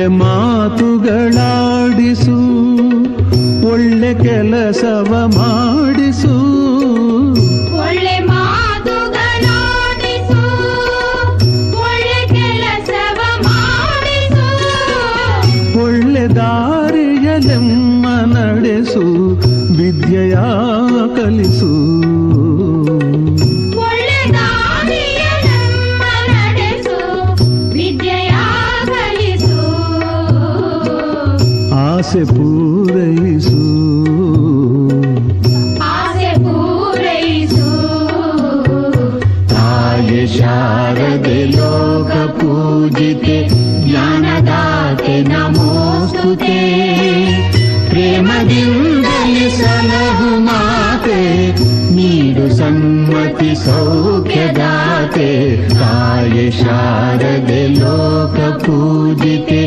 ಒಳ್ಳೆ ಮಾತುಗಳಾಡಿಸು, ಒಳ್ಳೆ ಕೆಲಸವ ಮಾಡಿಸು. ಒಳ್ಳೆ ಮಾತುಗಳಾಡಿಸು, ಒಳ್ಳೆ ಕೆಲಸವ ಮಾಡಿಸು. ಒಳ್ಳೆ ದಾರಿಯಲೆಮ್ಮ ನಡೆಸು, ವಿದ್ಯೆಯ ಕಲಿಸು. ಒಳ್ಳೆ ದಾರಿಯಲೆಮ್ಮ ನಡೆಸು, ವಿದ್ಯೆಯ ಕಲಿಸು. ಆಸೆ ಪೂರೈಸು, ಆಸೆ ಪೂರೈಸು. ತಾಯಿ ಶಾರದೆ ಲೋಕ ಪೂಜಿತೆ, ಜ್ಞಾನದಾತೆ ನಮೋಸ್ತುತೆ. ಪ್ರೇಮದಿಂದಲೇ ಸಲಹು ಮಾತೆ, ನೀಡು ಸನ್ಮತಿ ಸೌಖ್ಯದಾತೆ. ತಾಯಿ ಶಾರದೆ ಲೋಕ ಪೂಜಿತೆ,